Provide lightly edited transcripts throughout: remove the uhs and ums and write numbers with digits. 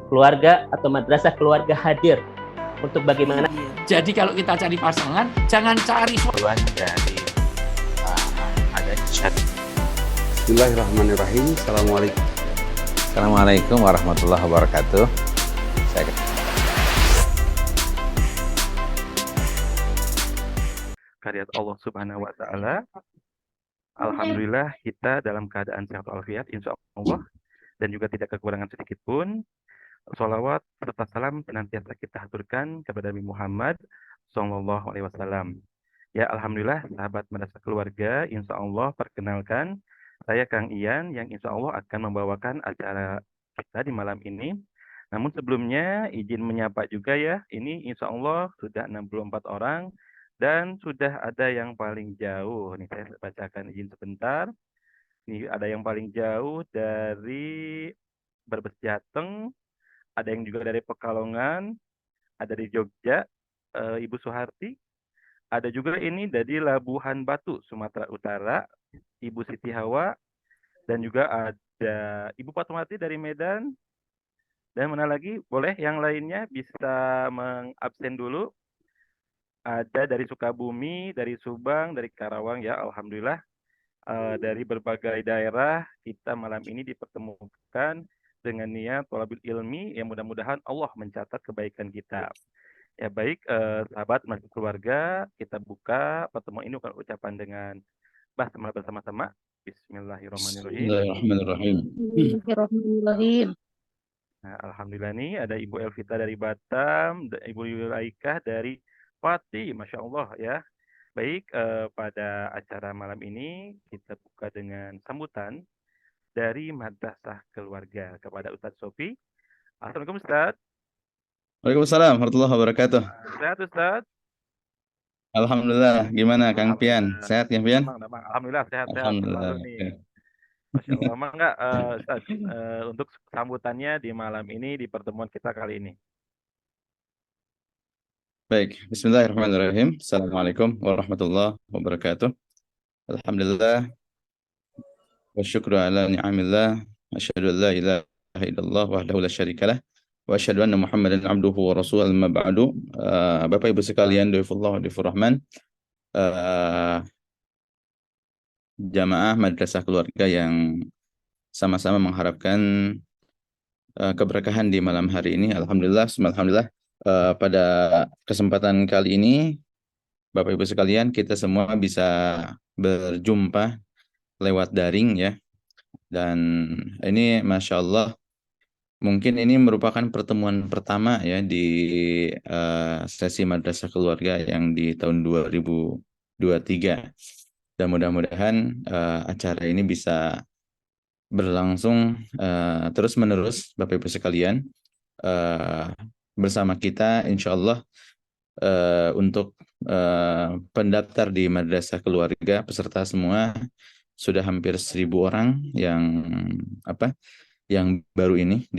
keluarga atau madrasah keluarga hadir untuk bagaimana. Jadi kalau kita cari pasangan, jangan cari dari ada chat. Bismillahirrahmanirrahim. Assalamualaikum. Assalamualaikum warahmatullahi wabarakatuh. Karya Allah Subhanahu wa taala. Alhamdulillah kita dalam keadaan sehat walafiat insya Allah dan juga tidak kekurangan sedikit pun. Sholawat serta salam senantiasa kita haturkan kepada Nabi Muhammad Sallallahu Alaihi Wasallam. Ya Alhamdulillah sahabat madrasah keluarga, insya Allah perkenalkan saya Kang Ian yang insya Allah akan membawakan acara kita di malam ini. Namun sebelumnya izin menyapa juga ya, ini insya Allah sudah 64 orang dan sudah ada yang paling jauh. Nih saya bacakan izin sebentar. Nih ada yang paling jauh dari Brebes Jateng, ada yang juga dari Pekalongan, ada di Jogja, Ibu Suharti, ada juga ini dari Labuhan Batu, Sumatera Utara, Ibu Siti Hawa, dan juga ada Ibu Fatmawati dari Medan, dan mana lagi? Boleh yang lainnya bisa mengabsen dulu. Ada dari Sukabumi, dari Subang, dari Karawang ya, Alhamdulillah. Dari berbagai daerah kita malam ini dipertemukan dengan niat thalabul ilmi yang mudah-mudahan Allah mencatat kebaikan kita. Ya baik sahabat masuk keluarga, kita buka pertemuan ini dengan ucapan dengan basmalah bersama-sama. Bismillahirrahmanirrahim. Bismillahirrahmanirrahim. Nah, alhamdulillah nih ada Ibu Elvita dari Batam, Ibu Yulaikah dari Pati, Masya Allah ya. Baik, pada acara malam ini kita buka dengan sambutan dari Madrasah Keluarga kepada Ustadz Sofi. Assalamualaikum Ustadz. Waalaikumsalam warahmatullahi wabarakatuh. Sehat Ustadz? Alhamdulillah. Gimana Kang Pian? Sehat ya Pian? Alhamdulillah sehat-sehat. Alhamdulillah. Nih. Masya Allah. Enggak, Ustadz, untuk sambutannya di malam ini di pertemuan kita kali ini. Baik, Bismillahirrahmanirrahim. Assalamualaikum warahmatullahi wabarakatuh. Alhamdulillah. Wa syukru ala ni'amillah. Asyhadu an la ilaha illallah wahdahu la syarikalah. Wa asyhadu anna Muhammadan abduhu wa rasuluhu amma ba'du. Bapak Ibu sekalian, doifullah wa doifurrahman. Jamaah madrasah keluarga yang sama-sama mengharapkan keberkahan di malam hari ini. Alhamdulillah, alhamdulillah. Pada kesempatan kali ini, Bapak Ibu sekalian, kita semua bisa berjumpa lewat daring ya. Dan ini Masya Allah, mungkin ini merupakan pertemuan pertama ya di sesi madrasah keluarga yang di tahun 2023. Dan mudah-mudahan acara ini bisa berlangsung terus-menerus Bapak Ibu sekalian. Bersama kita insya Allah untuk pendaftar di madrasah keluarga peserta semua sudah hampir 1.000 orang yang baru ini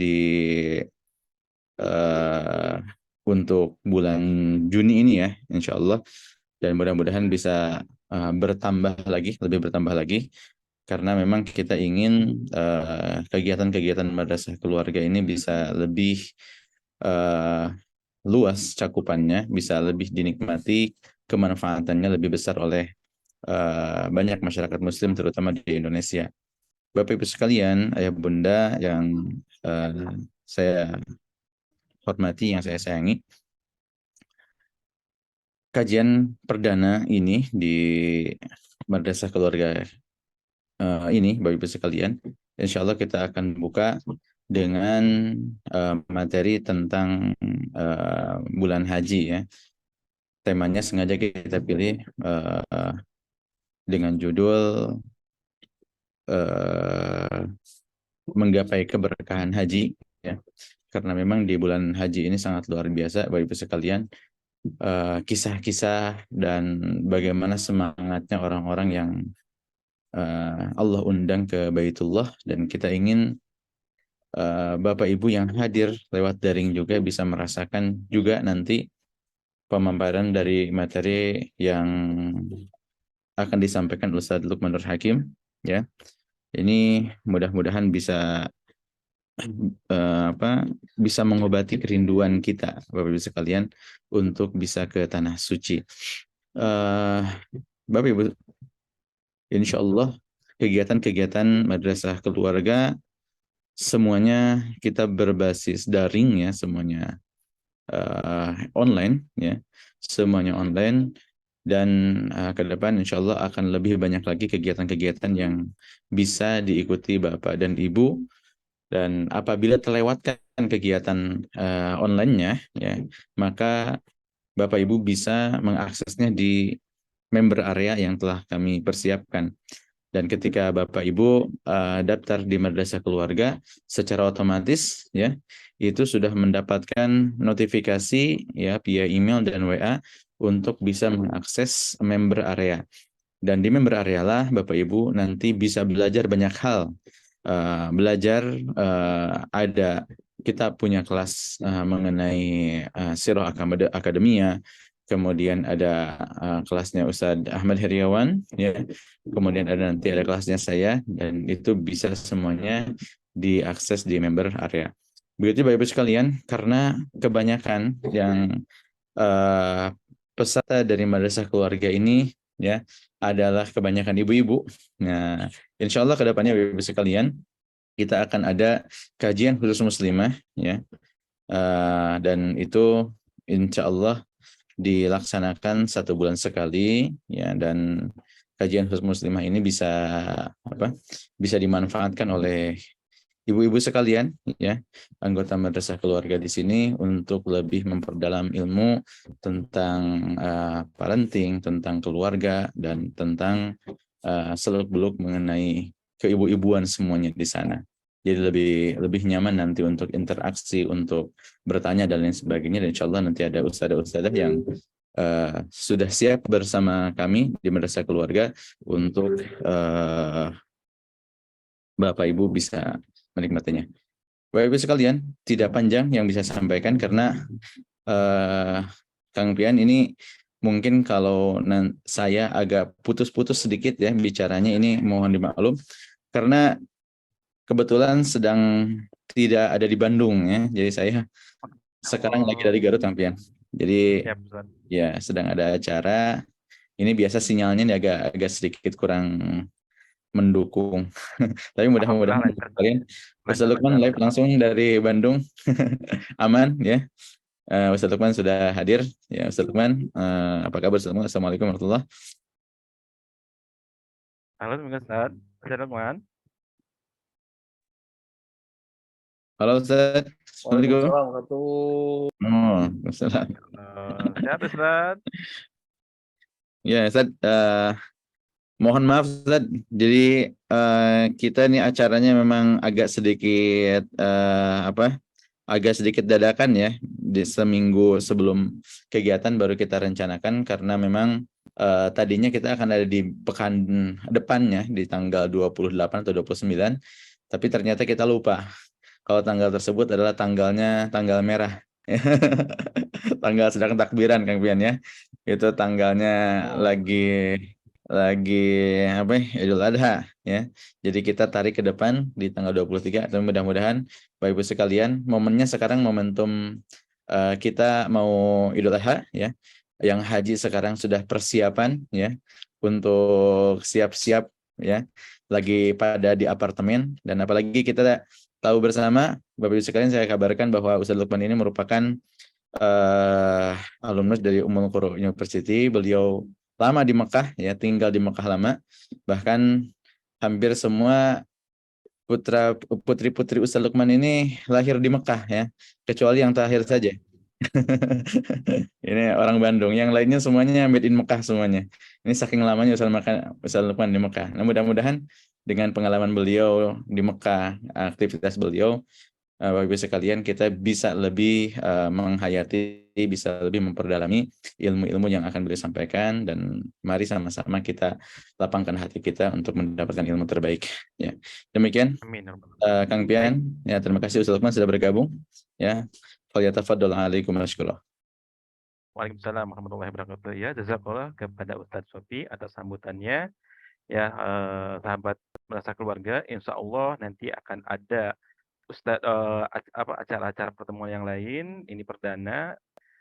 untuk bulan Juni ini ya insya Allah, dan mudah-mudahan bisa lebih bertambah lagi karena memang kita ingin kegiatan-kegiatan madrasah keluarga ini bisa lebih luas cakupannya, bisa lebih dinikmati, kemanfaatannya lebih besar oleh banyak masyarakat muslim terutama di Indonesia. Bapak Ibu sekalian, ayah bunda yang saya hormati, yang saya sayangi, kajian perdana ini di madrasah keluarga ini Bapak Ibu sekalian, insya Allah kita akan buka dengan materi tentang bulan haji ya. Temanya sengaja kita pilih dengan judul menggapai keberkahan haji ya. Karena memang di bulan haji ini sangat luar biasa Bapak Ibu sekalian, kisah-kisah dan bagaimana semangatnya orang-orang yang Allah undang ke Baitullah, dan kita ingin Bapak Ibu yang hadir lewat daring juga bisa merasakan juga nanti pemaparan dari materi yang akan disampaikan Ustadz Lukman Nur Hakim ya. Ini mudah-mudahan bisa bisa mengobati kerinduan kita, Bapak Ibu sekalian, untuk bisa ke tanah suci. Bapak Ibu, insya Allah kegiatan-kegiatan madrasah keluarga semuanya kita berbasis daring ya, semuanya online ya, semuanya online. Dan ke depan insya Allah akan lebih banyak lagi kegiatan-kegiatan yang bisa diikuti Bapak dan Ibu. Dan apabila terlewatkan kegiatan online-nya, ya, maka Bapak Ibu bisa mengaksesnya di member area yang telah kami persiapkan. Dan ketika Bapak Ibu daftar di Madrasah Keluarga, secara otomatis ya itu sudah mendapatkan notifikasi ya via email dan WA untuk bisa mengakses member area. Dan di member area lah Bapak Ibu nanti bisa belajar banyak hal. Ada kita punya kelas mengenai Sirah Akademia, kemudian ada kelasnya Ustadz Ahmad Heriawan, ya, kemudian nanti ada kelasnya saya, dan itu bisa semuanya diakses di member area. Begitu Bapak Ibu sekalian, karena kebanyakan yang peserta dari madrasah keluarga ini ya adalah kebanyakan ibu-ibu. Nah, insya Allah kedepannya Bapak Ibu sekalian kita akan ada kajian khusus muslimah ya, dan itu insya Allah dilaksanakan 1 bulan sekali ya, dan kajian khusus muslimah ini bisa dimanfaatkan oleh ibu-ibu sekalian ya, anggota madrasah keluarga di sini untuk lebih memperdalam ilmu tentang parenting, tentang keluarga, dan tentang seluk-beluk mengenai keibu-ibuan semuanya di sana. Jadi lebih nyaman nanti untuk interaksi, untuk bertanya dan lain sebagainya. Dan insya Allah nanti ada ustadzah yang sudah siap bersama kami di madrasah keluarga untuk Bapak Ibu bisa menikmatinya. Bapak Ibu sekalian, tidak panjang yang bisa saya sampaikan karena Kang Pian ini mungkin kalau saya agak putus-putus sedikit ya bicaranya, ini mohon dimaklum karena kebetulan sedang tidak ada di Bandung ya. Jadi saya sekarang lagi dari Garut Kang Pian. Jadi ya sedang ada acara. Ini biasa sinyalnya ini agak sedikit kurang mendukung. Tapi mudah-mudahan kalian Ustaz Lukman live langsung dari Bandung. Aman ya. Ustaz Lukman sudah hadir. Ya Ustaz Lukman, apa kabar semua? Assalamualaikum warahmatullahi wabarakatuh. Halo Ustaz, Ustaz Lukman. Halo Ustaz. Assalamualaikum. Waalaikumsalam. Sehat Ustaz? Ya Ustaz, mohon maaf Ustaz. Jadi kita ini acaranya memang agak sedikit agak sedikit dadakan ya. Di seminggu sebelum kegiatan baru kita rencanakan karena memang tadinya kita akan ada di pekan depannya di tanggal 28 atau 29, tapi ternyata kita lupa kalau tanggal tersebut adalah tanggal merah. Tanggal sedang takbiran Kang Pian ya. Itu tanggalnya lagi apa ya, Idul Adha ya. Jadi kita tarik ke depan di tanggal 23, dan mudah-mudahan Bapak Ibu sekalian, momennya sekarang momentum kita mau Idul Adha ya. Yang haji sekarang sudah persiapan ya untuk siap-siap ya, lagi pada di apartemen. Dan apalagi kita tahu bersama Bapak Ibu sekalian, saya kabarkan bahwa Ustadz Lukman ini merupakan alumnus dari Ummul Qura University. Beliau lama di Mekah ya, tinggal di Mekah lama. Bahkan hampir semua putri-putri Ustadz Lukman ini lahir di Mekah ya, kecuali yang terakhir saja. Ini orang Bandung, yang lainnya semuanya made in Mekah semuanya. Ini saking lamanya Ustadz Lukman di Mekah. Nah, mudah-mudahan dengan pengalaman beliau di Mekah, aktivitas beliau, Bapak Ibu sekalian, kita bisa lebih menghayati, bisa lebih memperdalami ilmu-ilmu yang akan beliau sampaikan, dan mari sama-sama kita lapangkan hati kita untuk mendapatkan ilmu terbaik. Ya, demikian. Amin. Kang Pian, ya terima kasih Ustaz Lukman sudah bergabung. Ya, falyatafaddal alaikum warahmatullahi. Waalaikumsalam warahmatullahi wabarakatuh. Ya, jazakallah kepada Ustadz Sofi atas sambutannya. Ya, sahabat madrasah keluarga, insya Allah nanti akan ada Ustadz acara-acara pertemuan yang lain, ini perdana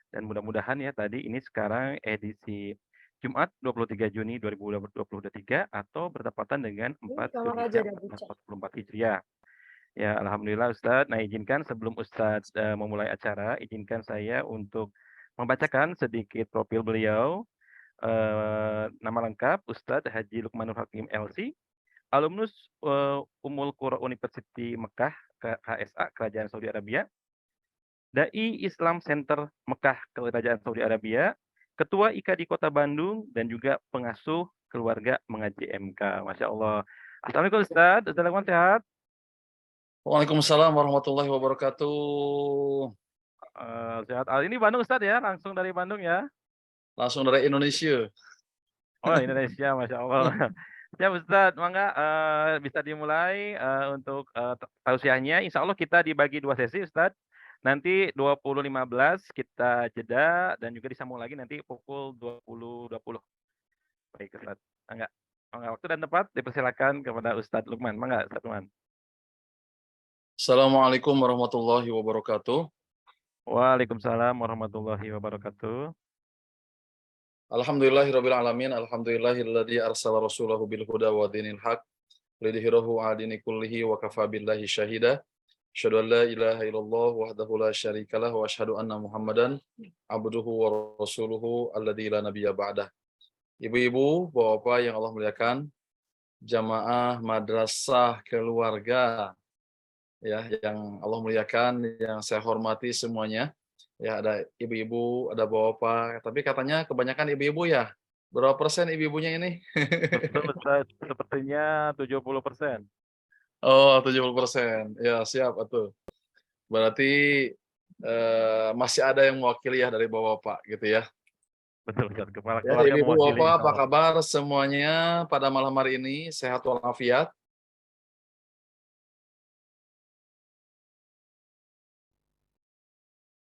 dan mudah-mudahan ya tadi ini sekarang edisi Jumat 23 Juni 2023 atau bertepatan dengan 4 Zulhijjah 1444 Hijriah. Ya, alhamdulillah Ustadz. Nah, izinkan sebelum Ustadz memulai acara, izinkan saya untuk membacakan sedikit profil beliau. Nama lengkap Ustadz Haji Lukmanur Hakim LC, alumnus Ummul Qura University Mekah, KSA, Kerajaan Saudi Arabia, Dai Islam Center Mekah, Kerajaan Saudi Arabia, Ketua IKA di Kota Bandung, dan juga pengasuh keluarga mengaji MK. Masya Allah. Assalamualaikum Ustadz. Assalamualaikum, sehat? Waalaikumsalam warahmatullahi wabarakatuh. Sehat. Ini Bandung Ustadz ya, langsung dari Bandung ya. Langsung dari Indonesia. Oh, Indonesia, Masya Allah. Ya Ustadz, mangga bisa dimulai untuk tausiahnya. Insya Allah kita dibagi 2 sesi Ustadz. Nanti 20.15 kita jeda dan juga disambung lagi nanti pukul 20.20. Baik Ustadz. Mangga waktu dan tempat dipersilakan kepada Ustadz Lukman. Mangga Ustadz Lukman. Assalamualaikum warahmatullahi wabarakatuh. Waalaikumsalam warahmatullahi wabarakatuh. Alhamdulillahirabbil alamin. Alhamdulillahilladzi arsala rasulahu bil huda wa dinil haq lidhhirahu 'ala dini kullihi wa kafa billahi syahida. Asyhadu an la ilaha illallah wahdahu la syarikalah wa asyhadu anna Muhammadan abduhu wa rasuluhu alladzi la nabiyya ba'dah. Ibu-ibu, bapak-bapak yang Allah muliakan, jamaah madrasah keluarga ya yang Allah muliakan, yang saya hormati semuanya. Ya, ada ibu-ibu, ada bapak-bapak, tapi katanya kebanyakan ibu-ibu ya. Berapa persen ibu-ibunya ini? Betul Ustaz, sepertinya 70%. Oh, 70%. Ya, siap atuh. Berarti masih ada yang mewakili ya dari bapak-bapak gitu ya. Betul Ustaz, kepala Ya, keluarga ibu-ibu, mewakili. bapak, apa insya Allah. kabar semuanya pada malam hari ini? Sehat walafiat.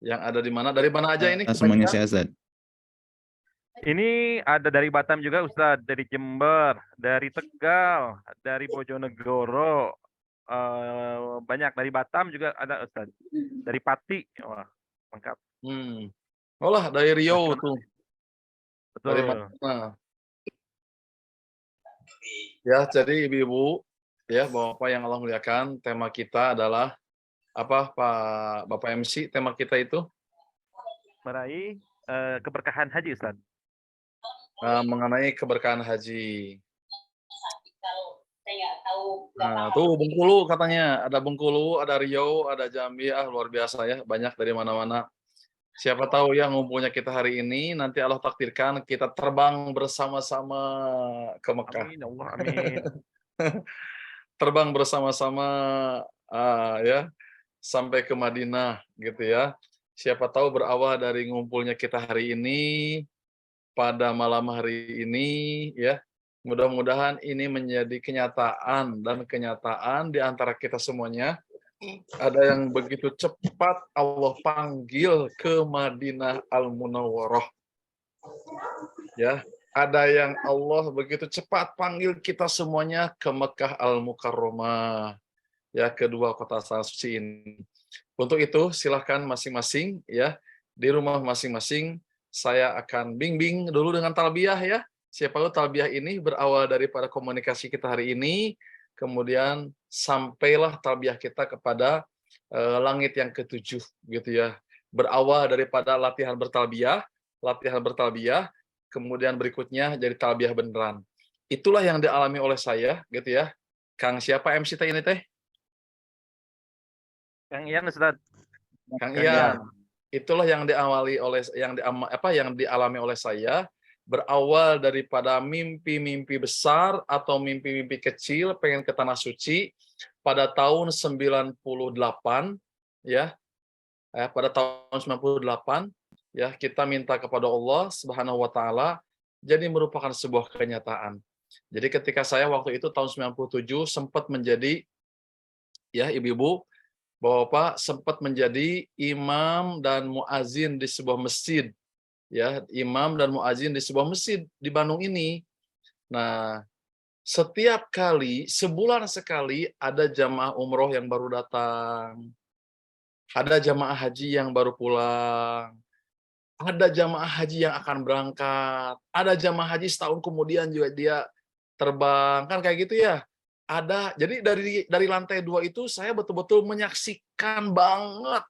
Yang ada di mana? Dari mana aja ini? Semuanya kebanyakan? sehat, Ustaz. Ini ada dari Batam juga Ustaz, dari Jember, dari Tegal, dari Bojonegoro, banyak dari Batam juga ada Ustaz, dari Pati, wah lengkap. Oh lah, dari Riau tuh. Dari Betul. mana? Ya, jadi ibu-ibu, ya bapak yang Allah muliakan, tema kita adalah apa Pak Bapak MC? Tema kita itu Meraih keberkahan haji Ustaz. mengenai keberkahan haji. Nah, tuh Bengkulu katanya, ada Bengkulu, ada Riau, ada Jambi, luar biasa ya, banyak dari mana-mana. Siapa tahu ya ngumpulnya kita hari ini, nanti Allah takdirkan kita terbang bersama-sama ke Mekah. Amin, ya Allah, amin. Terbang bersama-sama ya sampai ke Madinah gitu ya. Siapa tahu berawal dari ngumpulnya kita hari ini pada malam hari ini ya. Mudah-mudahan ini menjadi kenyataan dan kenyataan di antara kita semuanya. Ada yang begitu cepat Allah panggil ke Madinah Al-Munawwarah. Ya, ada yang Allah begitu cepat panggil kita semuanya ke Mekah Al-Mukarramah. Ya, kedua kota suci ini. Untuk itu silahkan masing-masing ya di rumah masing-masing, saya akan bimbing dulu dengan talbiyah ya. Siapa tahu talbiyah ini berawal daripada komunikasi kita hari ini, kemudian sampailah talbiyah kita kepada langit yang ketujuh gitu ya. Berawal daripada latihan bertalbiyah, kemudian berikutnya jadi talbiyah beneran. Itulah yang dialami oleh saya gitu ya. Kang siapa MC teh ini teh? Kang Ian Ustaz. Kang Ian. Itulah yang diawali oleh yang dialami oleh saya, berawal daripada mimpi-mimpi besar atau mimpi-mimpi kecil pengen ke tanah suci pada tahun 98 ya. Pada tahun 98 ya, kita minta kepada Allah Subhanahu wa taala, jadi merupakan sebuah kenyataan. Jadi ketika saya waktu itu tahun 97 sempat menjadi ya ibu-ibu, Bapak sempat menjadi imam dan muazin di sebuah masjid. Ya, imam dan muazin di sebuah masjid di Bandung ini. Nah, Setiap kali, sebulan sekali ada jamaah umroh yang baru datang. Ada jamaah haji yang baru pulang. Ada jamaah haji yang akan berangkat. Ada jamaah haji setahun kemudian juga dia terbang. Kan kayak gitu ya. Ada. Jadi dari lantai 2 itu saya betul-betul menyaksikan banget.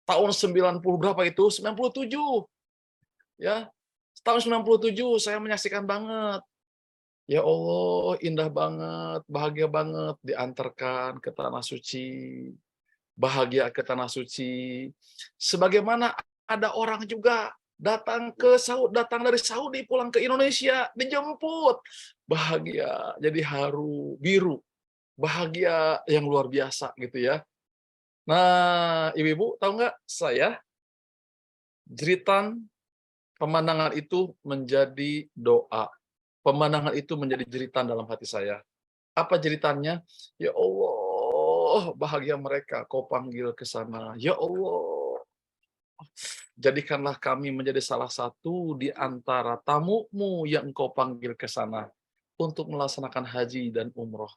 Tahun 90 berapa itu? 97. Ya. Tahun 97 saya menyaksikan banget. Ya Allah, indah banget, bahagia banget diantarkan ke tanah suci. Bahagia ke tanah suci. Sebagaimana ada orang juga datang dari Saudi pulang ke Indonesia, dijemput. Bahagia, jadi haru, biru. Bahagia yang luar biasa gitu ya. Nah, ibu-ibu tahu nggak, saya jeritan pemandangan itu menjadi doa. Pemandangan itu menjadi jeritan dalam hati saya. Apa jeritannya? Ya Allah, bahagia mereka kau panggil ke sana. Ya Allah, jadikanlah kami menjadi salah satu di antara tamu-Mu yang Engkau panggil ke sana untuk melaksanakan haji dan umroh.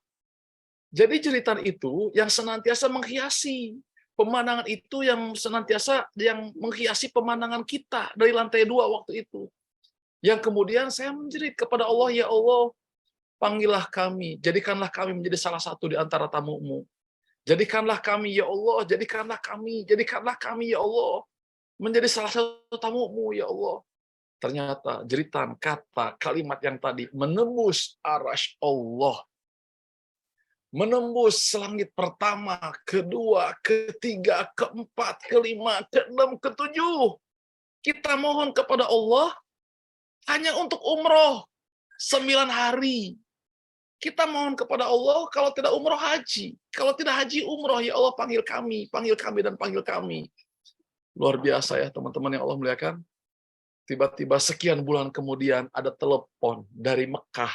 Jadi jeritan itu yang senantiasa menghiasi. Pemandangan itu yang senantiasa yang menghiasi pemandangan kita dari lantai 2 waktu itu. Yang kemudian saya menjerit kepada Allah, ya Allah, panggillah kami, jadikanlah kami menjadi salah satu di antara tamu-Mu. Jadikanlah kami, ya Allah, jadikanlah kami, ya Allah, menjadi salah satu tamu-Mu, ya Allah. Ternyata jeritan, kata, kalimat yang tadi menembus arasy Allah. Menembus langit pertama, kedua, ketiga, keempat, kelima, keenam, ketujuh. Kita mohon kepada Allah hanya untuk umroh 9 hari. Kita mohon kepada Allah kalau tidak umroh haji. Kalau tidak haji umroh, ya Allah panggil kami, dan panggil kami. Luar biasa ya teman-teman yang Allah muliakan. Tiba-tiba sekian bulan kemudian ada telepon dari Mekah.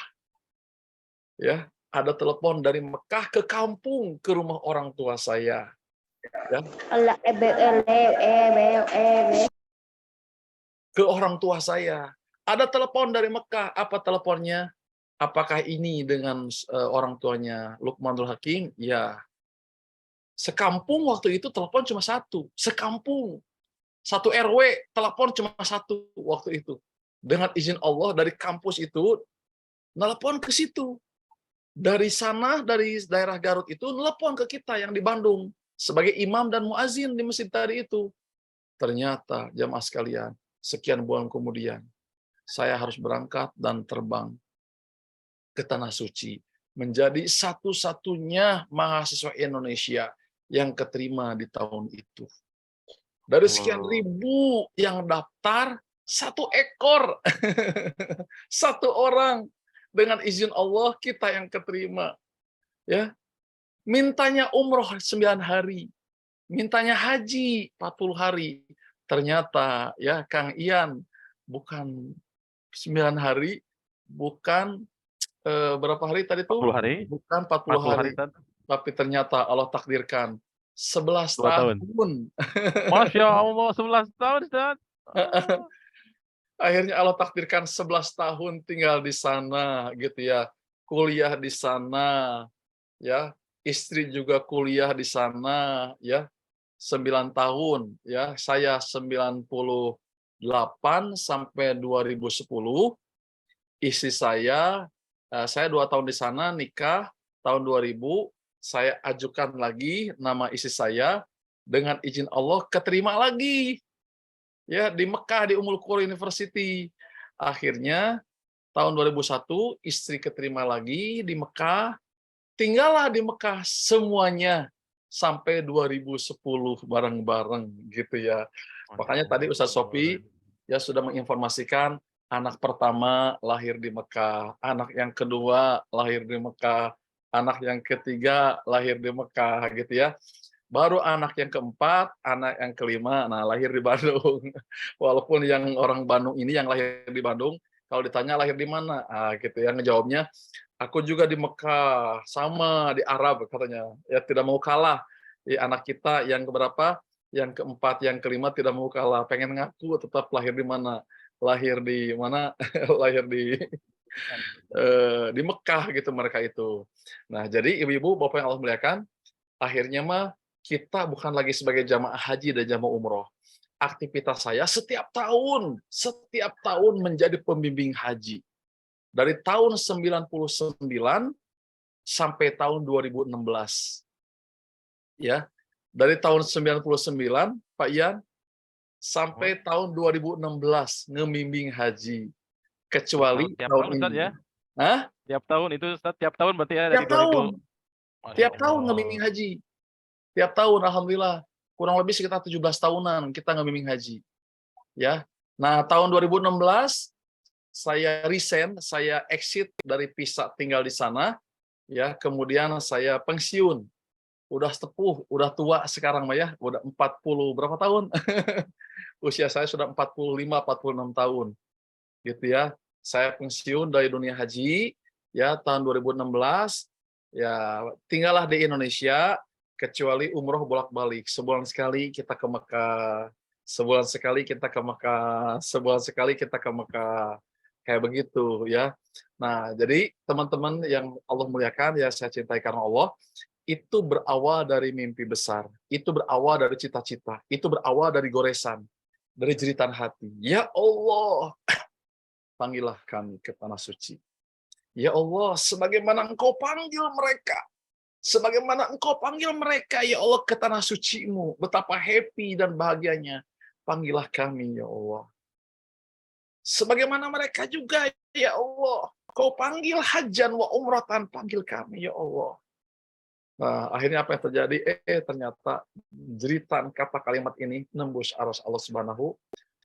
Ya, ada telepon dari Mekah ke kampung, ke rumah orang tua saya. Ya. Ke orang tua saya. Ada telepon dari Mekah. Apa teleponnya? Apakah ini dengan orang tuanya Luqmanul Hakim? Ya. Sekampung waktu itu telepon cuma satu. Sekampung. Satu RW telepon cuma satu waktu itu. Dengan izin Allah dari kampus itu, telepon ke situ. Dari sana, dari daerah Garut itu, telepon ke kita yang di Bandung. Sebagai imam dan muazin di masjid tadi itu. Ternyata, jamaah sekalian, sekian bulan kemudian, saya harus berangkat dan terbang ke Tanah Suci. Menjadi satu-satunya mahasiswa Indonesia yang keterima di tahun itu. Dari sekian ribu yang daftar, 1 ekor. 1 orang. Dengan izin Allah, kita yang keterima. Ya. Mintanya umroh 9 hari. Mintanya haji 40 hari. Ternyata, ya Kang Ian, bukan 9 hari, bukan berapa hari tadi tuh? 40 hari. Bukan 40 hari. Tapi ternyata Allah takdirkan 11 tahun. Masya Allah, 11 tahun, Ustaz. Akhirnya Allah takdirkan 11 tahun tinggal di sana, gitu ya. Kuliah di sana, ya. Istri juga kuliah di sana, ya. 9 tahun, ya. Saya 98 sampai 2010. Istri saya 2 tahun di sana, nikah tahun 2000. Saya ajukan lagi nama istri saya, dengan izin Allah keterima lagi. Ya, di Mekah, di Ummul Qura University. Akhirnya tahun 2001 istri keterima lagi di Mekah. Tinggallah di Mekah semuanya sampai 2010 bareng-bareng gitu ya. Makanya tadi Ustaz Sofi ya sudah menginformasikan anak pertama lahir di Mekah, anak yang kedua lahir di Mekah, anak yang ketiga lahir di Mekah gitu ya. Baru anak yang keempat, anak yang kelima, nah lahir di Bandung. Walaupun yang orang Bandung ini yang lahir di Bandung, kalau ditanya lahir di mana, gitu ya, ngejawabnya, aku juga di Mekah, sama di Arab katanya. Ya tidak mau kalah. Ya, anak kita yang keberapa, yang keempat, yang kelima tidak mau kalah. Pengen ngaku tetap lahir di mana? Lahir di mana? Lahir di Di Mekah gitu mereka itu. Nah, jadi ibu-ibu, bapak yang Allah muliakan, akhirnya mah kita bukan lagi sebagai jamaah haji dan jamaah umroh. Aktivitas saya setiap tahun menjadi pembimbing haji. Dari tahun 99 sampai tahun 2016. Ya. Dari tahun 99, Pak Ian, sampai tahun 2016 ngembimbing haji. Kecuali Tiap tahun tahun Ustaz ini. ya? Hah? Tiap tahun itu Ustaz, tiap tahun berarti ya Tiap dari 2000. tahun. Masya Tiap tahun Allah. ngembimbing haji. Tiap tahun, alhamdulillah. Kurang lebih sekitar 17 tahunan kita ngembimbing haji. Ya. Nah, tahun 2016 saya resign, saya exit dari Pisa tinggal di sana, ya. Kemudian saya pensiun. Udah sepuh, udah tua sekarang Mah ya, udah 40 berapa tahun? Usia saya sudah 45, 46 tahun. Gitu ya. Saya pensiun dari dunia haji ya tahun 2016. Ya, tinggallah di Indonesia kecuali umroh bolak-balik. Sebulan sekali kita ke Mekah. Sebulan sekali kita ke Mekah. Sebulan sekali kita ke Mekah. Kayak begitu ya. Nah, jadi teman-teman yang Allah muliakan, ya saya cintai karena Allah, itu berawal dari mimpi besar, itu berawal dari cita-cita, itu berawal dari goresan, dari jeritan hati. Ya Allah, panggillah kami ke tanah suci. Ya Allah, sebagaimana Engkau panggil mereka, sebagaimana Engkau panggil mereka, ya Allah, ke tanah suci-Mu, betapa happy dan bahagianya. Panggillah kami, ya Allah. Sebagaimana mereka juga, ya Allah, Kau panggil hajan wa umratan, panggil kami, ya Allah. Nah, akhirnya apa yang terjadi? Ternyata jeritan kata kalimat ini nembus aras Allah Subhanahu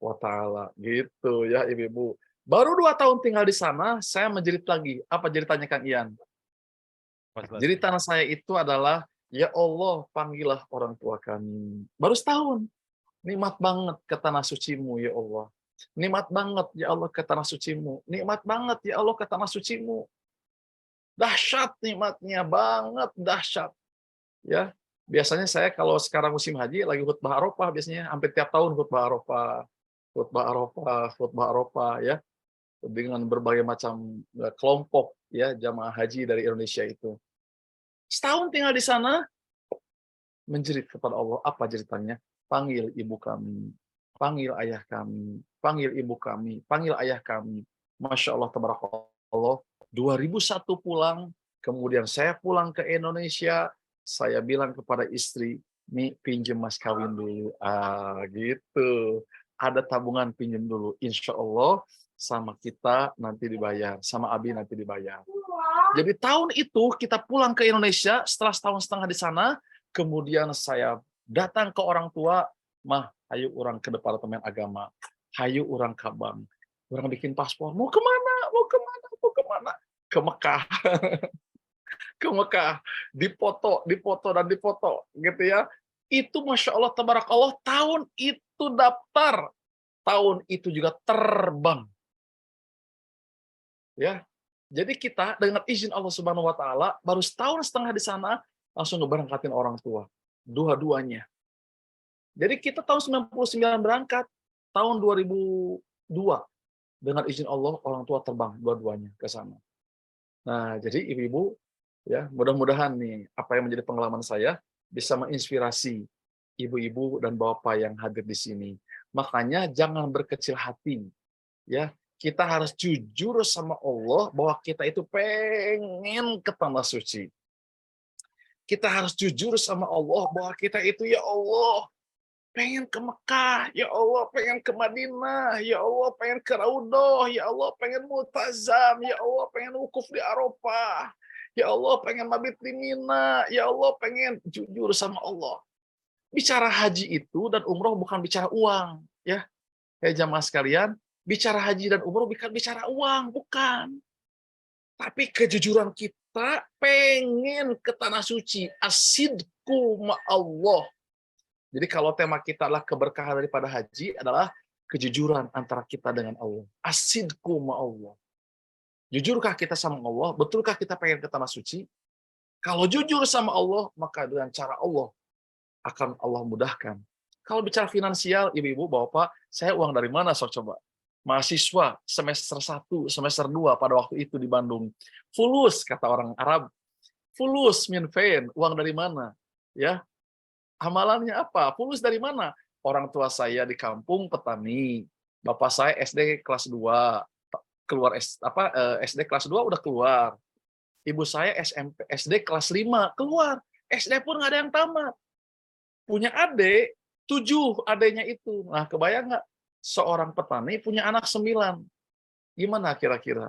wa Ta'ala. Gitu ya, ibu-ibu. Baru 2 tahun tinggal di sana, saya menjerit lagi. Apa jeritannya, Kang Ian? Jeritan saya itu adalah, ya Allah, panggillah orang tua kami. Baru setahun. Nikmat banget ke tanah suci-Mu, ya Allah. Nikmat banget, ya Allah, ke tanah suci-Mu. Nikmat banget, ya Allah, ke tanah suci-Mu. Dahsyat nikmatnya banget, dahsyat. Ya, biasanya saya kalau sekarang musim haji lagi khutbah Arafah, biasanya hampir tiap tahun khutbah Arafah, khutbah Arafah, khutbah Arafah ya, dengan berbagai macam kelompok ya jamaah haji dari Indonesia itu. Setahun tinggal di sana, menjerit kepada Allah. Apa jeritannya? Panggil ibu kami, panggil ayah kami, panggil ibu kami, panggil ayah kami. Masya Allah, tabarakallah. 2001 pulang, kemudian saya pulang ke Indonesia, saya bilang kepada istri, nih pinjem mas kawin dulu. Gitu. Ada tabungan pinjem dulu. Insya Allah sama kita nanti dibayar, sama Abi nanti dibayar. Jadi tahun itu kita pulang ke Indonesia, setelah setahun setengah di sana, kemudian saya datang ke orang tua, mah, ayo orang ke Departemen Agama, ayo orang ke bank, orang bikin paspor, mau kemana, mau kemana? Ke Mekah. Ke Mekah. Dipoto dan dipoto. Gitu ya. Itu Masya Allah, tabarakallah, tahun itu daftar. Tahun itu juga terbang. Ya. Jadi kita dengan izin Allah Subhanahu wa Ta'ala, baru setahun setengah di sana, langsung ngeberangkatin orang tua. Dua-duanya. Jadi kita tahun 99 berangkat, tahun 2002, dengan izin Allah, orang tua terbang dua-duanya ke sana. Nah, jadi ibu-ibu, ya mudah-mudahan nih apa yang menjadi pengalaman saya bisa menginspirasi ibu-ibu dan bapak yang hadir di sini. Makanya jangan berkecil hati, ya. Kita harus jujur sama Allah bahwa kita itu pengen ke tanah suci. Kita harus jujur sama Allah bahwa kita itu, ya Allah, pengen ke Mekah, ya Allah pengen ke Madinah, ya Allah pengen ke Raudhah, ya Allah pengen multazam, ya Allah pengen wukuf di Arafah, ya Allah pengen mabit di Mina, ya Allah pengen jujur sama Allah. Bicara haji itu dan umroh bukan bicara uang, ya. Jamaah sekalian, bicara haji dan umroh bukan bicara uang, bukan. Tapi kejujuran kita pengen ke tanah suci, asidku ma Allah. Jadi kalau tema kita adalah keberkahan daripada haji adalah kejujuran antara kita dengan Allah. Asidku ma Allah. Jujurkah kita sama Allah? Betulkah kita pengen ke tanah suci? Kalau jujur sama Allah, maka dengan cara Allah akan Allah mudahkan. Kalau bicara finansial, ibu-ibu, bapak, saya uang dari mana? Sok coba. mahasiswa semester 1, semester 2 pada waktu itu di Bandung. Fulus, kata orang Arab. Fulus min fain, uang dari mana? Ya, amalannya apa? Fulus dari mana? Orang tua saya di kampung petani. Bapak saya SD kelas 2. Keluar SD kelas 2 udah keluar. Ibu saya SD kelas 5 keluar. SD pun nggak ada yang tamat. Punya adik 7 adiknya itu. Nah, kebayang nggak? Seorang petani punya anak 9. Gimana kira-kira?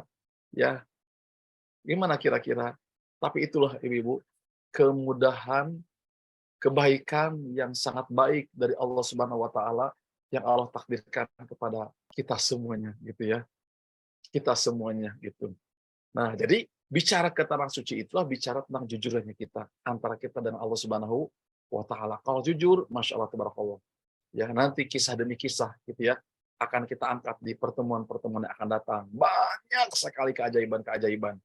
Ya, gimana kira-kira? Tapi itulah ibu-ibu, kemudahan, kebaikan yang sangat baik dari Allah Subhanahu wa taala yang Allah takdirkan kepada kita semuanya gitu ya. Kita semuanya gitu. Nah, jadi bicara ke tanah suci itulah bicara tentang jujurnya kita antara kita dan Allah Subhanahu wa taala. Kalau jujur, Masya Allah tabarakallah. Ya, nanti kisah demi kisah gitu ya akan kita angkat di pertemuan-pertemuan yang akan datang. Banyak sekali keajaiban-keajaiban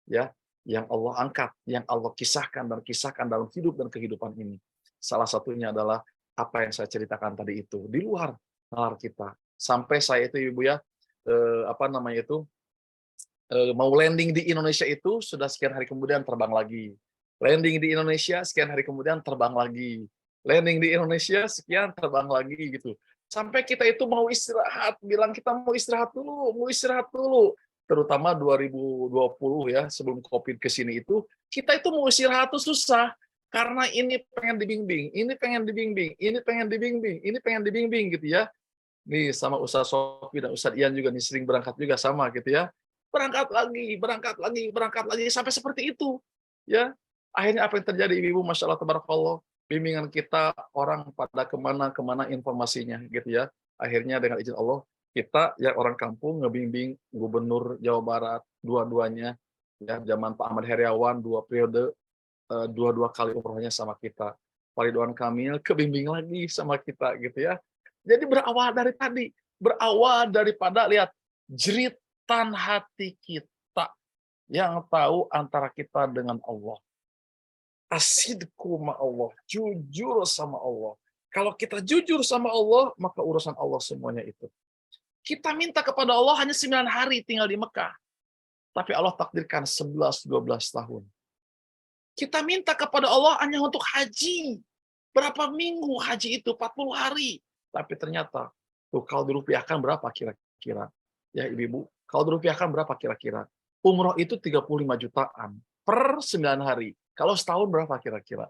ya yang Allah angkat, yang Allah kisahkan dan kisahkan dalam hidup dan kehidupan ini. Salah satunya adalah apa yang saya ceritakan tadi itu di luar nalar kita. Sampai saya itu Ibu ya mau landing di Indonesia itu sudah sekian hari kemudian terbang lagi. Landing di Indonesia sekian hari kemudian terbang lagi. Landing di Indonesia sekian terbang lagi gitu. Sampai kita itu mau istirahat, bilang kita mau istirahat dulu. Terutama 2020 ya, sebelum Covid ke sini itu, kita itu mau istirahat tuh susah. Karena ini pengen dibimbing, ini pengen dibimbing gitu ya. Nih sama Ustaz Sofi dan Ustaz Ian juga nih sering berangkat juga sama gitu ya. Berangkat lagi sampai seperti itu. Ya. Akhirnya apa yang terjadi Ibu, Masya Allah tabarakallah, bimbingan kita orang pada kemana informasinya gitu ya. Akhirnya dengan izin Allah, kita yang orang kampung ngebimbing Gubernur Jawa Barat dua-duanya ya, zaman Pak Ahmad Heriawan 2 periode, 2 kali umrohnya sama kita. Pak Ridwan Kamil kebimbing lagi sama kita gitu ya. Jadi berawal dari tadi, berawal daripada lihat jeritan hati kita yang tahu antara kita dengan Allah. Asidku ma Allah, jujur sama Allah. Kalau kita jujur sama Allah, maka urusan Allah semuanya itu. Kita minta kepada Allah hanya 9 hari tinggal di Mekah. Tapi Allah takdirkan 11-12 tahun. Kita minta kepada Allah hanya untuk haji. Berapa minggu haji itu? 40 hari. Tapi ternyata, tuh kalau dirupiahkan berapa kira-kira? Ya ibu-ibu, kalau dirupiahkan berapa kira-kira? Umroh itu 35 jutaan per 9 hari. Kalau setahun berapa kira-kira?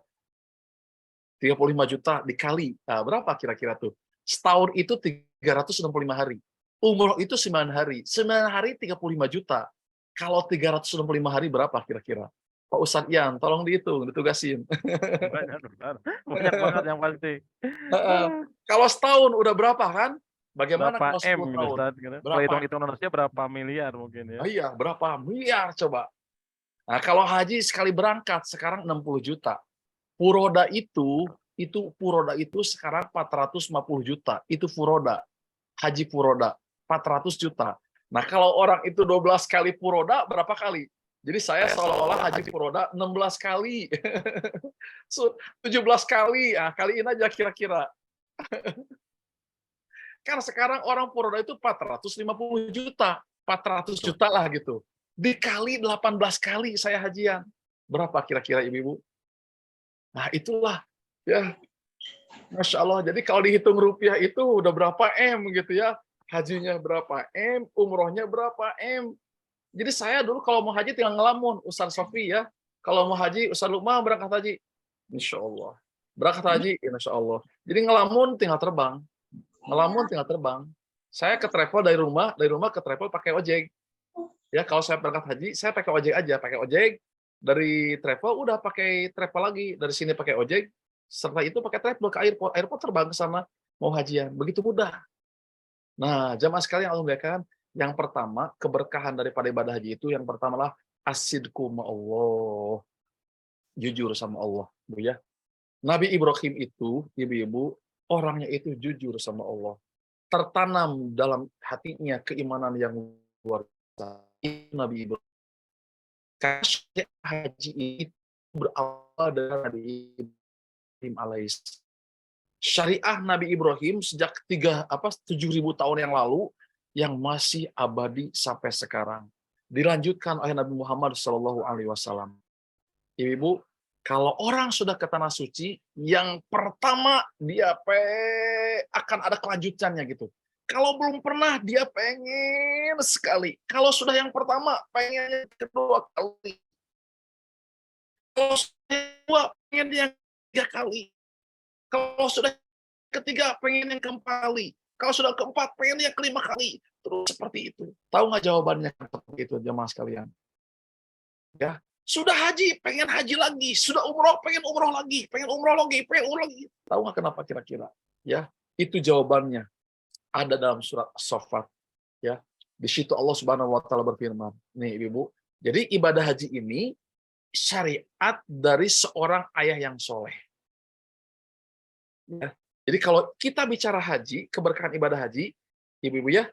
35 juta dikali. Nah, berapa kira-kira tuh? Setahun itu 365 hari. Umroh itu 9 hari. 9 hari 35 juta. Kalau 365 hari berapa kira-kira? Pak Ustadz Ian, tolong dihitung, ditugasin. Banyak banget yang pasti. Kalau setahun udah berapa kan? Bagaimana Berapa kalau 10 M, tahun? Ustaz? Kalau hitung Indonesia berapa miliar mungkin ya? Iya, berapa miliar coba. Nah, kalau haji sekali berangkat sekarang 60 juta. Furoda itu sekarang 450 juta. Itu furoda. Haji furoda 400 juta. Nah, kalau orang itu 12 kali furoda berapa kali? Jadi saya seolah-olah haji furoda 16 kali. 17 kali. Nah, kaliin aja kira-kira. Kan sekarang orang furoda itu 450 juta. 400 juta lah gitu. Dikali 18 kali saya hajian. Berapa kira-kira ibu-ibu? Nah, itulah ya. Masya Allah. Jadi kalau dihitung rupiah itu udah berapa M gitu ya. Hajinya berapa M, umrohnya berapa M. Jadi saya dulu kalau mau haji tinggal ngelamun, Ustaz Sofi ya. Kalau mau haji, Ustaz Lukman berangkat haji. Insya Allah. Berangkat haji, Insya Allah. Jadi ngelamun tinggal terbang. Saya ke travel dari rumah ke travel pakai ojek. Ya, kalau saya berangkat haji, saya pakai ojek aja, pakai ojek. Dari travel udah pakai travel lagi, dari sini pakai ojek. Setelah itu pakai travel ke airport terbang ke sana mau hajian. Begitu mudah. Nah, jamaah sekalian Allah muliakan, yang pertama keberkahan daripada ibadah haji itu yang pertama lah asidku ma Allah. Jujur sama Allah, Bu ya. Nabi Ibrahim itu, ibu-ibu, orangnya itu jujur sama Allah. Tertanam dalam hatinya keimanan yang luar biasa. Itu Nabi Ibrahim. Karena haji itu berawal dari Nabi Ibrahim alaihissalam. Syariah Nabi Ibrahim sejak 7.000 tahun yang lalu yang masih abadi sampai sekarang. Dilanjutkan oleh Nabi Muhammad SAW. Ibu-ibu, kalau orang sudah ke tanah suci, yang pertama dia akan ada kelanjutannya gitu. Kalau belum pernah, dia pengen sekali. Kalau sudah yang pertama, pengen yang kedua kali. Kalau sudah yang kedua, pengen yang ketiga kali. Kalau sudah ketiga, pengen yang keempat kali. Kalau sudah keempat, pengen yang kelima kali. Terus seperti itu. Tahu nggak jawabannya seperti itu, jemaah sekalian? Ya, sudah haji, pengen haji lagi. Sudah umroh, pengen umroh lagi. Pengen umroh lagi, pengen umroh lagi. Tahu nggak kenapa kira-kira? Ya, itu jawabannya. Ada dalam surat As-Saffat. Ya, di situ Allah Subhanahu Wa Taala berfirman. Nih, ibu. Jadi ibadah haji ini syariat dari seorang ayah yang soleh. Ya. Jadi kalau kita bicara haji, keberkahan ibadah haji, ibu-ibu ya,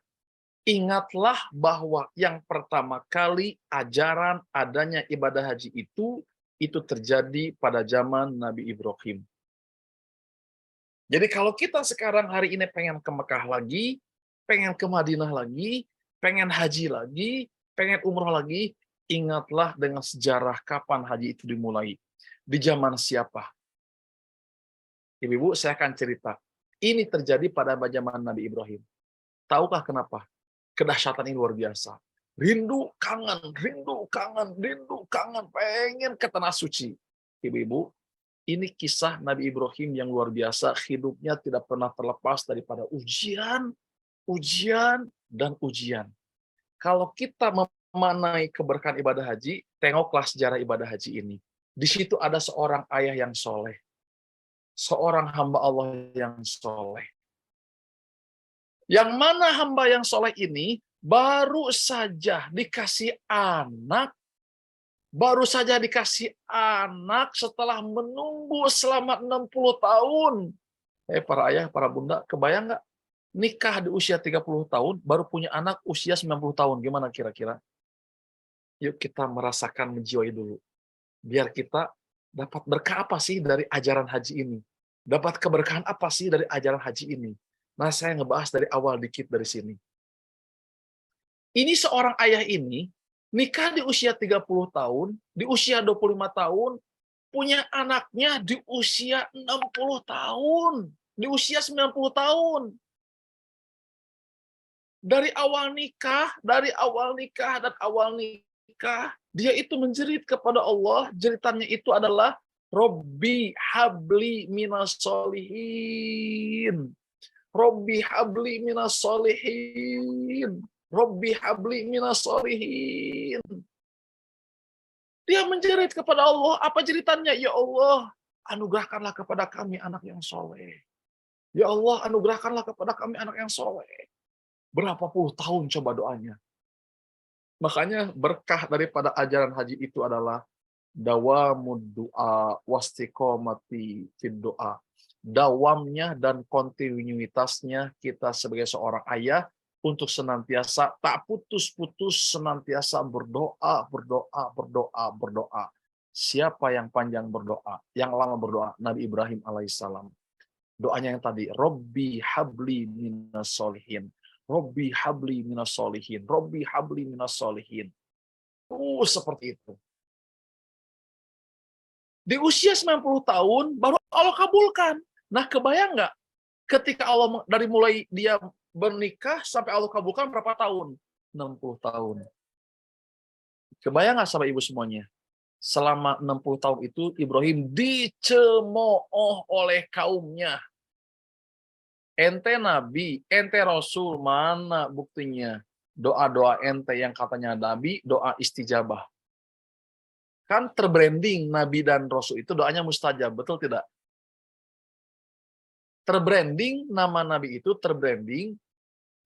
ingatlah bahwa yang pertama kali ajaran adanya ibadah haji itu terjadi pada zaman Nabi Ibrahim. Jadi kalau kita sekarang hari ini pengen ke Mekah lagi, pengen ke Madinah lagi, pengen haji lagi, pengen umroh lagi, ingatlah dengan sejarah kapan haji itu dimulai. Di zaman siapa? Ibu-ibu, saya akan cerita. Ini terjadi pada zaman Nabi Ibrahim. Tahukah kenapa? Kedahsyatan ini luar biasa. Rindu, kangen, rindu, kangen, rindu, kangen, pengen ke tanah suci. Ibu-ibu, ini kisah Nabi Ibrahim yang luar biasa. Hidupnya tidak pernah terlepas daripada ujian, ujian, dan ujian. Kalau kita memanai keberkahan ibadah haji, tengoklah sejarah ibadah haji ini. Di situ ada seorang ayah yang soleh. Seorang hamba Allah yang soleh. Yang mana hamba yang soleh ini baru saja dikasih anak, setelah menunggu selama 60 tahun. Para ayah, para bunda, kebayang nggak? Nikah di usia 30 tahun, baru punya anak usia 90 tahun. Gimana kira-kira? Yuk kita merasakan, menjiwai dulu. Biar kita dapat berkah apa sih dari ajaran haji ini? Dapat keberkahan apa sih dari ajaran haji ini? Nah, saya ngebahas dari awal dikit dari sini. Ini seorang ayah ini nikah di usia 30 tahun, di usia 25 tahun, punya anaknya di usia 60 tahun, di usia 90 tahun. Dari awal nikah, dia itu menjerit kepada Allah. Jeritannya itu adalah Robbi habli minas solihin. Robbi habli minas solihin. Robbi habli minas solihin. Dia menjerit kepada Allah. Apa jeritannya? Ya Allah, anugerahkanlah kepada kami anak yang soleh. Ya Allah, anugerahkanlah kepada kami anak yang soleh. Berapa puluh tahun coba doanya. Makanya berkah daripada ajaran haji itu adalah dawamud doa wastiqomati fid doa. Dawamnya dan kontinuitasnya kita sebagai seorang ayah untuk senantiasa tak putus-putus senantiasa berdoa. Siapa yang panjang berdoa, yang lama berdoa? Nabi Ibrahim alaihissalam. Doanya yang tadi, Robbi habli minas solihin. Robbi habli minas solihin. Robbi habli minas solihin. Seperti itu. Di usia 90 tahun baru Allah kabulkan. Nah, kebayang nggak? Ketika Allah dari mulai dia bernikah sampai Allah kabulkan berapa tahun? 60 tahun. Kebayang nggak sama ibu semuanya? Selama 60 tahun itu Ibrahim dicemooh oleh kaumnya. Ente nabi, ente rasul, mana buktinya? Doa-doa ente yang katanya nabi, doa istijabah. Kan terbranding nabi dan rasul itu doanya mustajab, betul tidak? Terbranding nama nabi itu, terbranding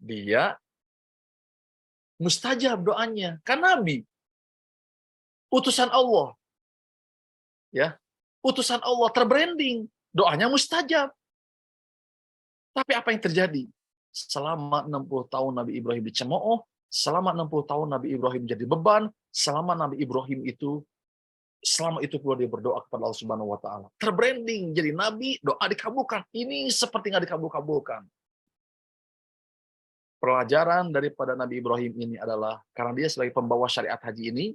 dia mustajab doanya. Kan nabi, utusan Allah. Ya, utusan Allah, terbranding, doanya mustajab. Tapi apa yang terjadi? Selama 60 tahun Nabi Ibrahim dicemooh, selama 60 tahun Nabi Ibrahim jadi beban, selama Nabi Ibrahim itu, selama itu pula dia berdoa kepada Allah Subhanahu wa Ta'ala. Terbranding jadi nabi, doa dikabulkan. Ini seperti nggak dikabul-kabulkan. pelajaran daripada Nabi Ibrahim ini adalah, karena dia sebagai pembawa syariat haji ini,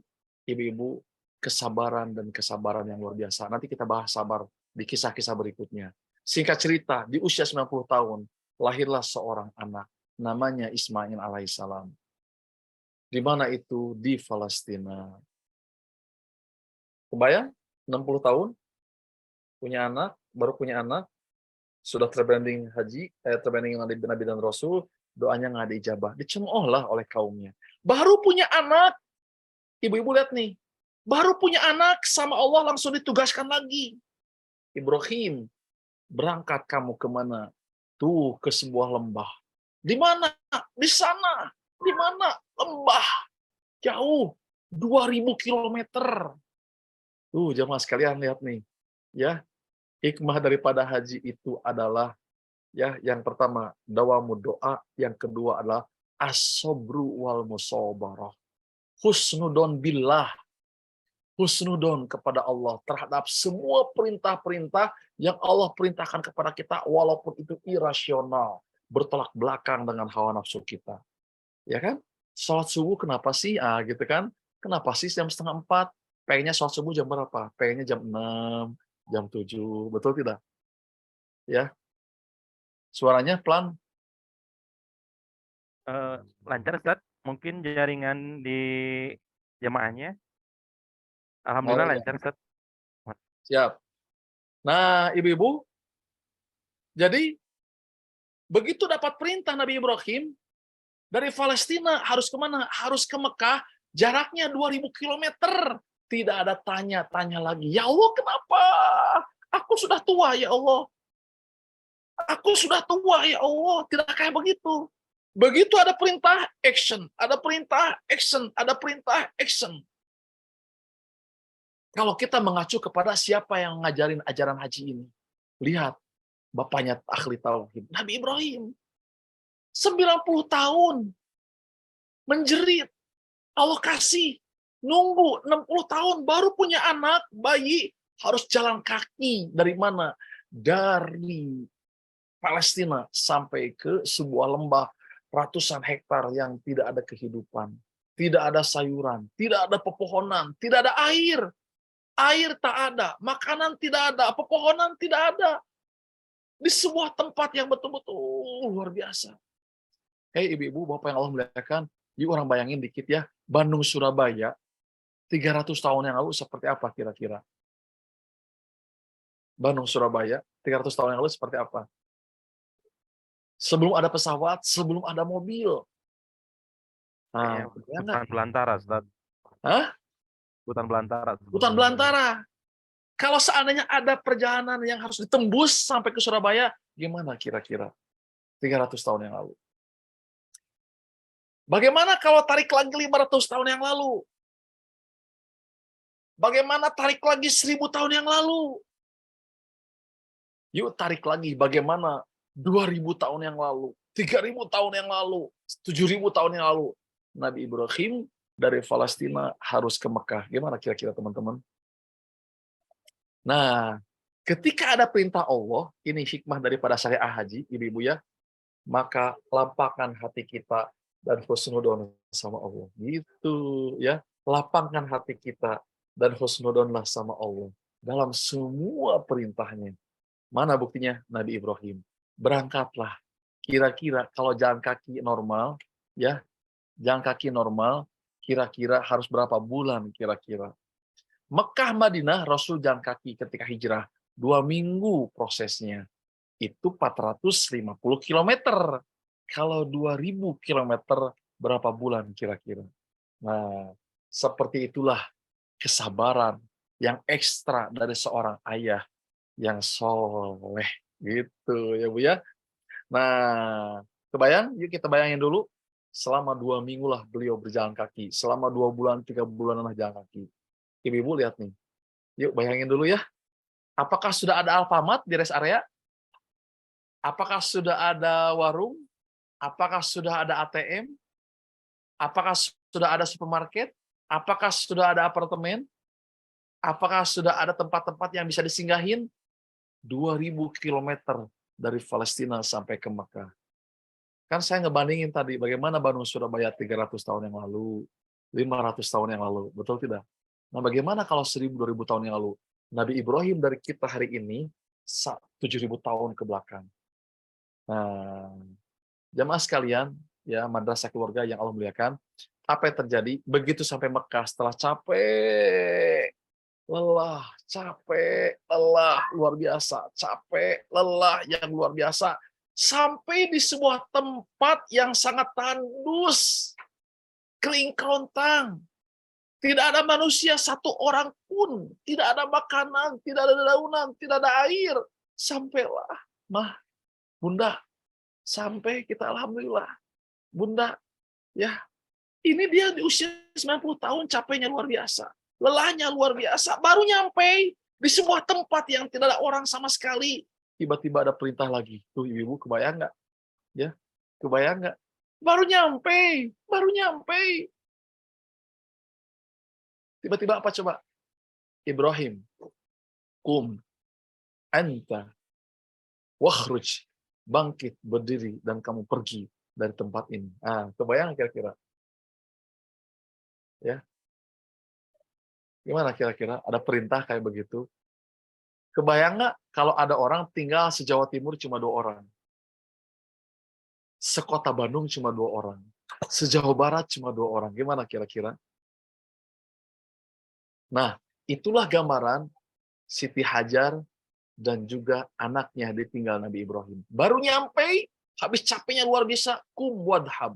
ibu-ibu, kesabaran dan kesabaran yang luar biasa. Nanti kita bahas sabar di kisah-kisah berikutnya. Singkat cerita, di usia 90 tahun, lahirlah seorang anak, namanya Ismail alaihissalam. Di mana itu? Di Palestina. Kebayang? 60 tahun, punya anak, baru punya anak, sudah terbranding haji, terbranding Nabi dan Rasul, doanya nggak diijabah, dicemoohlah oleh kaumnya. Baru punya anak, ibu-ibu lihat nih, baru punya anak sama Allah langsung ditugaskan lagi. Ibrahim, berangkat kamu kemana? Tuh, ke sebuah lembah. Di mana? Di sana. Di mana? Lembah. Jauh. 2000 kilometer. Tuh, jemaah sekalian lihat nih. Ya, hikmah daripada haji itu adalah, ya, yang pertama dawamu doa, yang kedua adalah as-sabru wal musabarah. Husnudon billah, husnudon kepada Allah terhadap semua perintah-perintah yang Allah perintahkan kepada kita, walaupun itu irasional, bertolak belakang dengan hawa nafsu kita. Ya kan? Sholat subuh kenapa sih? Gitu kan? Kenapa sih jam 3:30? Pengennya sholat subuh jam berapa? Pengennya jam 6, jam 7, betul tidak? Ya. Suaranya pelan. Lancar Ustaz, mungkin jaringan di jemaahnya. Alhamdulillah Oh, ya. lancar Ustaz. Siap. Nah, ibu-ibu, jadi begitu dapat perintah Nabi Ibrahim, dari Palestina harus kemana? Harus ke Mekah, jaraknya 2000 kilometer. Tidak ada tanya-tanya lagi. Ya Allah, kenapa? Aku sudah tua, ya Allah. Aku sudah tua, ya Allah. Tidak kayak begitu. Begitu ada perintah, action. Ada perintah, action. Ada perintah, action. Kalau kita mengacu kepada siapa yang ngajarin ajaran haji ini. Lihat, bapaknya ahli tauhid, Nabi Ibrahim. 90 tahun. Menjerit. Allah kasih. Nunggu 60 tahun, baru punya anak, bayi. Harus jalan kaki. Dari mana? Dari Palestina sampai ke sebuah lembah ratusan hektar yang tidak ada kehidupan, tidak ada sayuran, tidak ada pepohonan, tidak ada air. Air tak ada, makanan tidak ada, pepohonan tidak ada. Di sebuah tempat yang betul-betul luar biasa. Hei ibu-ibu, bapak yang Allah muliakan, yuk orang bayangin dikit ya, Bandung Surabaya 300 tahun yang lalu seperti apa kira-kira? Bandung Surabaya 300 tahun yang lalu seperti apa? Sebelum ada pesawat, sebelum ada mobil. Nah, Hutan belantara, Ustaz. Hah? Hutan belantara. Hutan belantara. Kalau seandainya ada perjalanan yang harus ditembus sampai ke Surabaya, gimana kira-kira? 300 tahun yang lalu. Bagaimana kalau tarik lagi 500 tahun yang lalu? Bagaimana tarik lagi 1000 tahun yang lalu? Yuk tarik lagi bagaimana 2000 tahun yang lalu, 3000 tahun yang lalu, 7000 tahun yang lalu. Nabi Ibrahim dari Palestina harus ke Mekah. Gimana kira-kira teman-teman? Nah, ketika ada perintah Allah, ini hikmah daripada syariah haji, ibu-ibu ya, maka lapangkan hati kita dan husnudon sama Allah. Gitu ya, lapangkan hati kita dan husnudonlah sama Allah dalam semua perintahnya. Mana buktinya? Nabi Ibrahim. Berangkatlah. Kira-kira kalau jalan kaki normal, ya, jalan kaki normal, kira-kira harus berapa bulan kira-kira? Mekah Madinah Rasul jalan kaki ketika hijrah 2 minggu prosesnya. Itu 450 km. Kalau 2000 km berapa bulan kira-kira? Nah, seperti itulah kesabaran yang ekstra dari seorang ayah yang soleh gitu ya Bu ya. Nah, kebayang? Yuk kita bayangin dulu. Selama 2 minggu lah beliau berjalan kaki. Selama 2 bulan, 3 bulan lah jalan kaki. Ibu-ibu lihat nih. Yuk bayangin dulu ya. Apakah sudah ada Alfamart di rest area? Apakah sudah ada warung? Apakah sudah ada ATM? Apakah sudah ada supermarket? Apakah sudah ada apartemen? Apakah sudah ada tempat-tempat yang bisa disinggahin? 2000 km dari Palestina sampai ke Mekah. Kan saya ngebandingin tadi bagaimana Bandung Surabaya 300 tahun yang lalu, 500 tahun yang lalu, betul tidak? Nah, bagaimana kalau 1000-2000 tahun yang lalu? Nabi Ibrahim dari kita hari ini 7000 tahun ke belakang. Nah, jamaah sekalian, ya madrasah keluarga yang Allah muliakan, apa yang terjadi? Begitu sampai Mekah setelah capek, lelah, capek, lelah, luar biasa, capek, lelah yang luar biasa, sampai di sebuah tempat yang sangat tandus, kering kerontang, tidak ada manusia satu orang pun, tidak ada makanan, tidak ada dedaunan, tidak ada air, sampailah, mah, bunda, sampai kita alhamdulillah, bunda, ya, ini dia di usia 90 tahun, capeknya luar biasa. Lelahnya luar biasa, baru nyampe di sebuah tempat yang tidak ada orang sama sekali. Tiba-tiba ada perintah lagi. Tuh ibu kebayang nggak? Ya, kebayang nggak? Baru nyampe. Tiba-tiba apa coba? Ibrahim, kum, anta, wakhruj, bangkit, berdiri, dan kamu pergi dari tempat ini. Ah, kebayang kira-kira? Ya, gimana kira-kira? Ada perintah kayak begitu? Kebayang nggak kalau ada orang tinggal se-Jawa Timur cuma 2 orang? Sekota Bandung cuma 2 orang. Se-Jawa Barat cuma 2 orang. Gimana kira-kira? Nah, itulah gambaran Siti Hajar dan juga anaknya ditinggal Nabi Ibrahim. Baru nyampe, habis capeknya luar biasa, kum wadhab.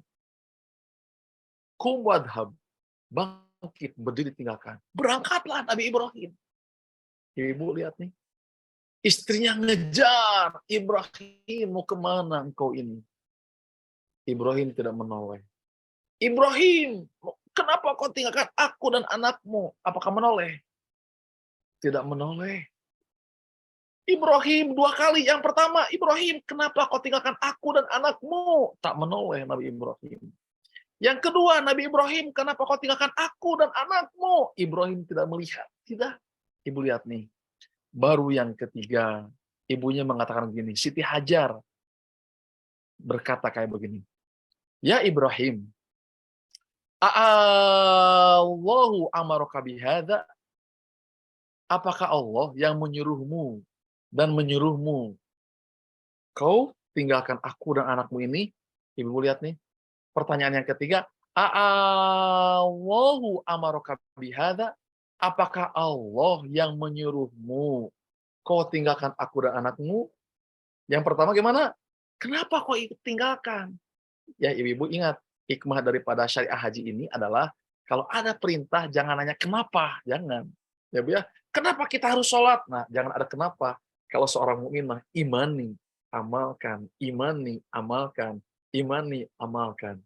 Bangkit, berdiri, tinggalkan. Berangkatlah Nabi Ibrahim. Ibu lihat nih. Istrinya ngejar, Ibrahim mau kemana engkau ini? Ibrahim tidak menoleh. Ibrahim, kenapa kau tinggalkan aku dan anakmu? Apakah menoleh? Tidak menoleh. Ibrahim 2 kali. Yang pertama, Ibrahim, kenapa kau tinggalkan aku dan anakmu? Tak menoleh Nabi Ibrahim. Yang kedua, Nabi Ibrahim, kenapa kau tinggalkan aku dan anakmu? Ibrahim tidak melihat. Tidak. Ibu lihat nih. Baru yang ketiga, ibunya mengatakan begini, Siti Hajar berkata kayak begini, ya Ibrahim, Allahu amaraka bihadza? Apakah Allah yang menyuruhmu dan menyuruhmu kau tinggalkan aku dan anakmu ini? Ibu lihat nih. Pertanyaan yang ketiga, Allahu amaraka bihadza? Apakah Allah yang menyuruhmu kau tinggalkan aku dan anakmu? Yang pertama gimana? Kenapa kau tinggalkan? Ya ibu-ibu ingat, hikmah daripada syariah haji ini adalah kalau ada perintah jangan nanya kenapa, jangan. Ya Bu ya, kenapa kita harus sholat? Nah, jangan ada kenapa. Kalau seorang mukmin mah imani, amalkan, imani, amalkan, imani, amalkan.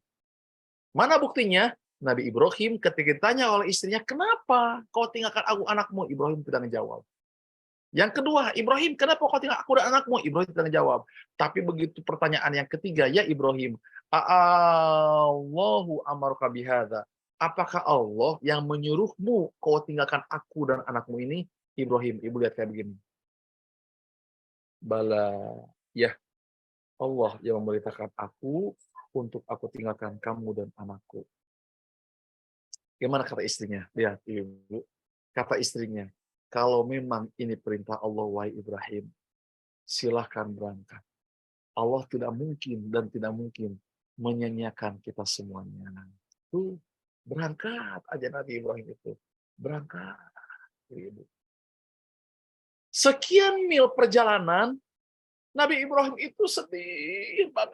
Mana buktinya? Nabi Ibrahim ketika ditanya oleh istrinya, kenapa kau tinggalkan aku anakmu? Ibrahim tidak menjawab. Yang kedua, Ibrahim, kenapa kau tinggal aku dan anakmu? Ibrahim tidak menjawab. Tapi begitu pertanyaan yang ketiga, ya Ibrahim, Allahu amaruka bihadza? Apakah Allah yang menyuruhmu kau tinggalkan aku dan anakmu ini? Ibrahim, ibu lihat kayak begini. Bala, ya Allah yang memerintahkan aku untuk aku tinggalkan kamu dan anakku. Gimana kata istrinya? Lihat ibu, kata istrinya, kalau memang ini perintah Allah, wahai Ibrahim, silahkan berangkat. Allah tidak mungkin dan tidak mungkin menyanyiakan kita semuanya. Tuh, berangkat aja Nabi Ibrahim itu. Berangkat. Ibu. Sekian mil perjalanan, Nabi Ibrahim itu sedih banget.